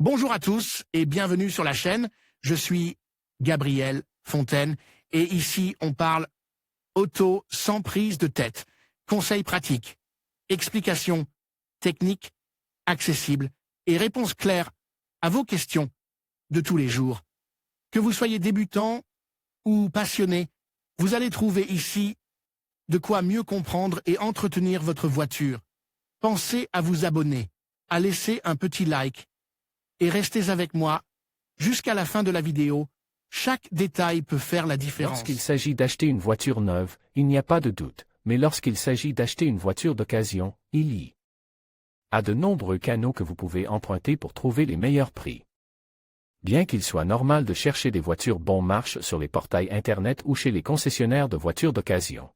Bonjour à tous et bienvenue sur la chaîne. Je suis Gabriel Fontaine et ici on parle auto sans prise de tête. Conseils pratiques, explications techniques, accessibles et réponses claires à vos questions de tous les jours. Que vous soyez débutant ou passionné, vous allez trouver ici de quoi mieux comprendre et entretenir votre voiture. Pensez à vous abonner, à laisser un petit like et restez avec moi jusqu'à la fin de la vidéo. Chaque détail peut faire la différence. Lorsqu'il s'agit d'acheter une voiture neuve, il n'y a pas de doute, mais lorsqu'il s'agit d'acheter une voiture d'occasion, il y a de nombreux canaux que vous pouvez emprunter pour trouver les meilleurs prix. Bien qu'il soit normal de chercher des voitures bon marché sur les portails Internet ou chez les concessionnaires de voitures d'occasion,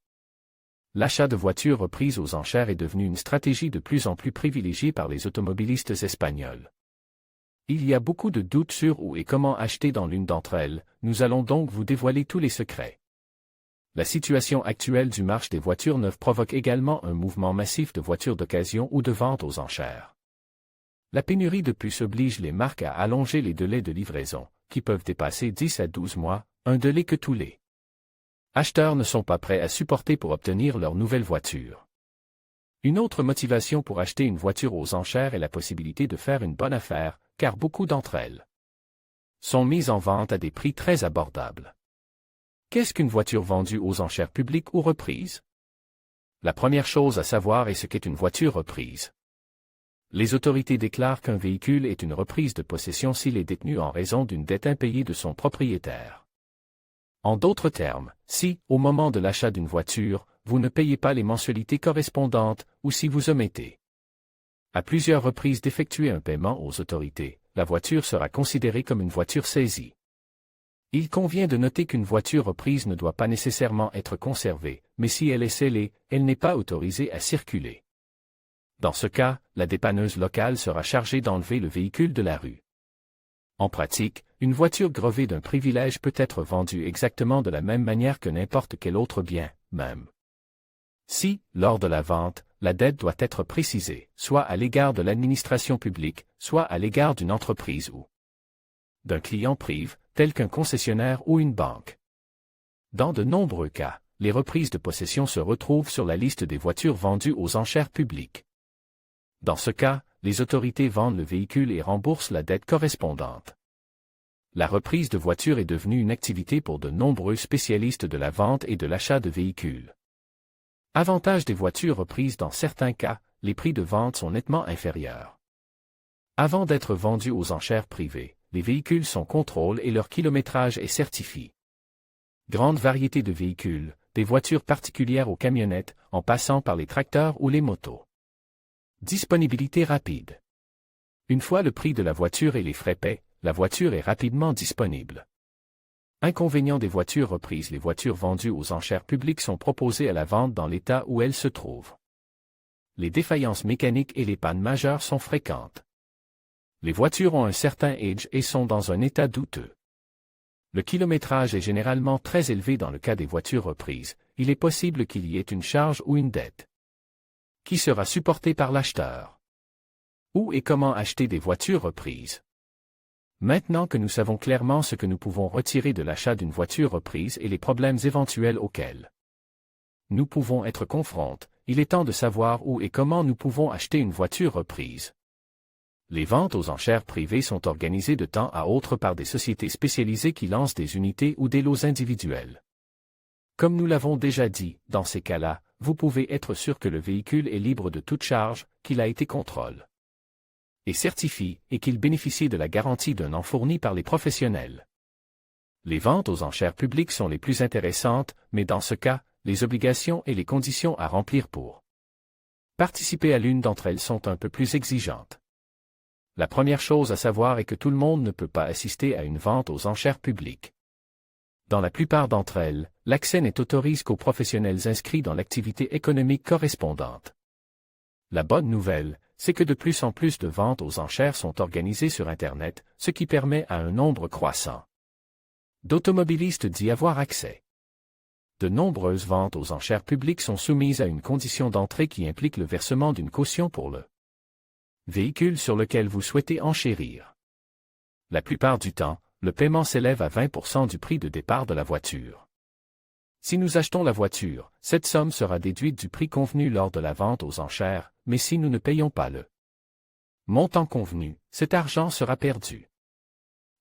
l'achat de voitures reprises aux enchères est devenu une stratégie de plus en plus privilégiée par les automobilistes espagnols. Il y a beaucoup de doutes sur où et comment acheter dans l'une d'entre elles, nous allons donc vous dévoiler tous les secrets. La situation actuelle du marché des voitures neuves provoque également un mouvement massif de voitures d'occasion ou de vente aux enchères. La pénurie de puces oblige les marques à allonger les délais de livraison, qui peuvent dépasser 10 à 12 mois, un délai que tous les acheteurs ne sont pas prêts à supporter pour obtenir leur nouvelle voiture. Une autre motivation pour acheter une voiture aux enchères est la possibilité de faire une bonne affaire, car beaucoup d'entre elles sont mises en vente à des prix très abordables. Qu'est-ce qu'une voiture vendue aux enchères publiques ou reprise? La première chose à savoir est ce qu'est une voiture reprise. Les autorités déclarent qu'un véhicule est une reprise de possession s'il est détenu en raison d'une dette impayée de son propriétaire. En d'autres termes, si, au moment de l'achat d'une voiture, vous ne payez pas les mensualités correspondantes, ou si vous omettez à plusieurs reprises d'effectuer un paiement aux autorités, la voiture sera considérée comme une voiture saisie. Il convient de noter qu'une voiture reprise ne doit pas nécessairement être conservée, mais si elle est scellée, elle n'est pas autorisée à circuler. Dans ce cas, la dépanneuse locale sera chargée d'enlever le véhicule de la rue. En pratique, une voiture grevée d'un privilège peut être vendue exactement de la même manière que n'importe quel autre bien, même si, lors de la vente, la dette doit être précisée, soit à l'égard de l'administration publique, soit à l'égard d'une entreprise ou d'un client privé, tel qu'un concessionnaire ou une banque. Dans de nombreux cas, les reprises de possession se retrouvent sur la liste des voitures vendues aux enchères publiques. Dans ce cas, les autorités vendent le véhicule et remboursent la dette correspondante. La reprise de voitures est devenue une activité pour de nombreux spécialistes de la vente et de l'achat de véhicules. Avantage des voitures reprises: dans certains cas, les prix de vente sont nettement inférieurs. Avant d'être vendus aux enchères privées, les véhicules sont contrôlés et leur kilométrage est certifié. Grande variété de véhicules, des voitures particulières aux camionnettes, en passant par les tracteurs ou les motos. Disponibilité rapide. Une fois le prix de la voiture et les frais payés, la voiture est rapidement disponible. Inconvénient des voitures reprises: les voitures vendues aux enchères publiques sont proposées à la vente dans l'état où elles se trouvent. Les défaillances mécaniques et les pannes majeures sont fréquentes. Les voitures ont un certain âge et sont dans un état douteux. Le kilométrage est généralement très élevé dans le cas des voitures reprises, il est possible qu'il y ait une charge ou une dette qui sera supportée par l'acheteur. Où et comment acheter des voitures reprises? Maintenant que nous savons clairement ce que nous pouvons retirer de l'achat d'une voiture reprise et les problèmes éventuels auxquels nous pouvons être confrontés, il est temps de savoir où et comment nous pouvons acheter une voiture reprise. Les ventes aux enchères privées sont organisées de temps à autre par des sociétés spécialisées qui lancent des unités ou des lots individuels. Comme nous l'avons déjà dit, dans ces cas-là, vous pouvez être sûr que le véhicule est libre de toute charge, qu'il a été contrôlé et certifie, et qu'il bénéficie de la garantie d'un an fourni par les professionnels. Les ventes aux enchères publiques sont les plus intéressantes, mais dans ce cas, les obligations et les conditions à remplir pour participer à l'une d'entre elles sont un peu plus exigeantes. La première chose à savoir est que tout le monde ne peut pas assister à une vente aux enchères publiques. Dans la plupart d'entre elles, l'accès n'est autorisé qu'aux professionnels inscrits dans l'activité économique correspondante. La bonne nouvelle, c'est que de plus en plus de ventes aux enchères sont organisées sur Internet, ce qui permet à un nombre croissant d'automobilistes d'y avoir accès. De nombreuses ventes aux enchères publiques sont soumises à une condition d'entrée qui implique le versement d'une caution pour le véhicule sur lequel vous souhaitez enchérir. La plupart du temps, le paiement s'élève à 20% du prix de départ de la voiture. Si nous achetons la voiture, cette somme sera déduite du prix convenu lors de la vente aux enchères, mais si nous ne payons pas le montant convenu, cet argent sera perdu.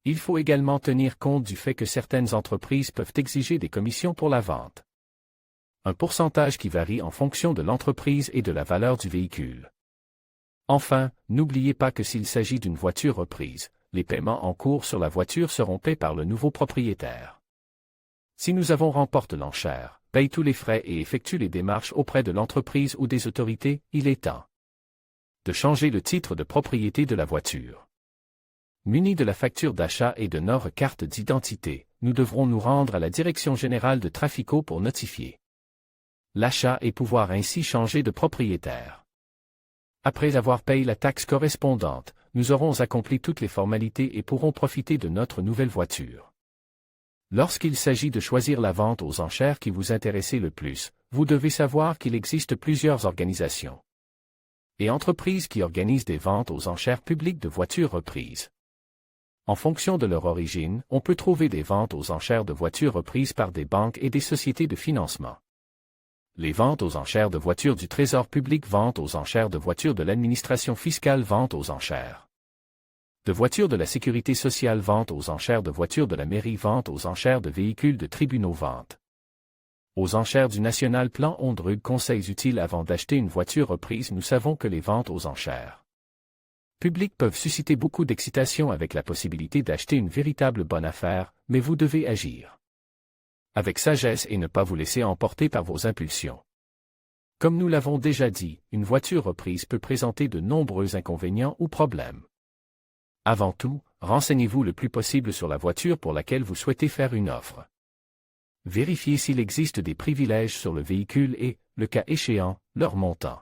Il faut également tenir compte du fait que certaines entreprises peuvent exiger des commissions pour la vente. Un pourcentage qui varie en fonction de l'entreprise et de la valeur du véhicule. Enfin, n'oubliez pas que s'il s'agit d'une voiture reprise, les paiements en cours sur la voiture seront payés par le nouveau propriétaire. Si nous avons remporté l'enchère, paye tous les frais et effectue les démarches auprès de l'entreprise ou des autorités, il est temps de changer le titre de propriété de la voiture. Munis de la facture d'achat et de notre carte d'identité, nous devrons nous rendre à la Direction générale de Trafico pour notifier l'achat et pouvoir ainsi changer de propriétaire. Après avoir payé la taxe correspondante, nous aurons accompli toutes les formalités et pourrons profiter de notre nouvelle voiture. Lorsqu'il s'agit de choisir la vente aux enchères qui vous intéresse le plus, vous devez savoir qu'il existe plusieurs organisations et entreprises qui organisent des ventes aux enchères publiques de voitures reprises. En fonction de leur origine, on peut trouver des ventes aux enchères de voitures reprises par des banques et des sociétés de financement. Les ventes aux enchères de voitures du Trésor public, ventes aux enchères de voitures de l'administration fiscale, ventes aux enchères de voitures de la sécurité sociale, ventes aux enchères de voitures de la mairie, ventes aux enchères de véhicules de tribunaux, ventes aux enchères du National Plan Ondrug. Conseils utiles avant d'acheter une voiture reprise. Nous savons que les ventes aux enchères publiques peuvent susciter beaucoup d'excitation avec la possibilité d'acheter une véritable bonne affaire, mais vous devez agir avec sagesse et ne pas vous laisser emporter par vos impulsions. Comme nous l'avons déjà dit, une voiture reprise peut présenter de nombreux inconvénients ou problèmes. Avant tout, renseignez-vous le plus possible sur la voiture pour laquelle vous souhaitez faire une offre. Vérifiez s'il existe des privilèges sur le véhicule et, le cas échéant, leur montant.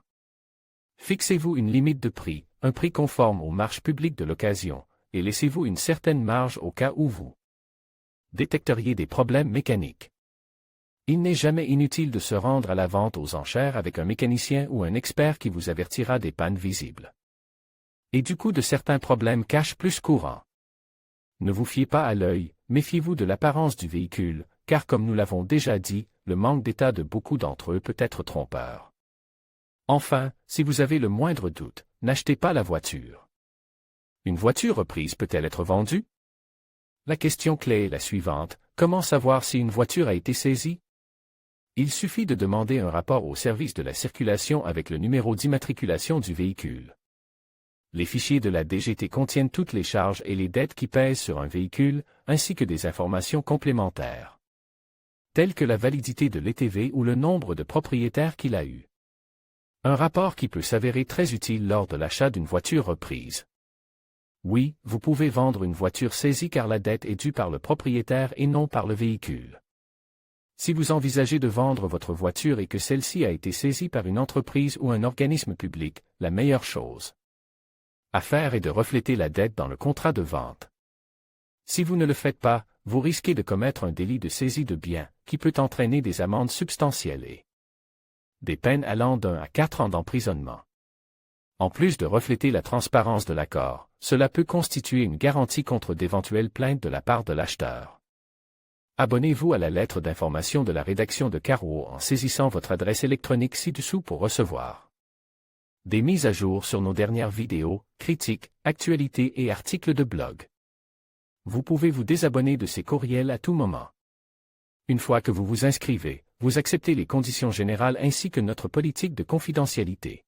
Fixez-vous une limite de prix, un prix conforme aux marges publiques de l'occasion, et laissez-vous une certaine marge au cas où vous détecteriez des problèmes mécaniques. Il n'est jamais inutile de se rendre à la vente aux enchères avec un mécanicien ou un expert qui vous avertira des pannes visibles et du coût de certains problèmes cash plus courants. Ne vous fiez pas à l'œil, méfiez-vous de l'apparence du véhicule, car comme nous l'avons déjà dit, le manque d'état de beaucoup d'entre eux peut être trompeur. Enfin, si vous avez le moindre doute, n'achetez pas la voiture. Une voiture reprise peut-elle être vendue? La question clé est la suivante: comment savoir si une voiture a été saisie? Il suffit de demander un rapport au service de la circulation avec le numéro d'immatriculation du véhicule. Les fichiers de la DGT contiennent toutes les charges et les dettes qui pèsent sur un véhicule, ainsi que des informations complémentaires, telles que la validité de l'ETV ou le nombre de propriétaires qu'il a eu. Un rapport qui peut s'avérer très utile lors de l'achat d'une voiture reprise. Oui, vous pouvez vendre une voiture saisie car la dette est due par le propriétaire et non par le véhicule. Si vous envisagez de vendre votre voiture et que celle-ci a été saisie par une entreprise ou un organisme public, la meilleure chose à faire est de refléter la dette dans le contrat de vente. Si vous ne le faites pas, vous risquez de commettre un délit de saisie de biens, qui peut entraîner des amendes substantielles et des peines allant d'1 à 4 ans d'emprisonnement. En plus de refléter la transparence de l'accord, cela peut constituer une garantie contre d'éventuelles plaintes de la part de l'acheteur. Abonnez-vous à la lettre d'information de la rédaction de Carreau en saisissant votre adresse électronique ci-dessous pour recevoir des mises à jour sur nos dernières vidéos, critiques, actualités et articles de blog. Vous pouvez vous désabonner de ces courriels à tout moment. Une fois que vous vous inscrivez, vous acceptez les conditions générales ainsi que notre politique de confidentialité.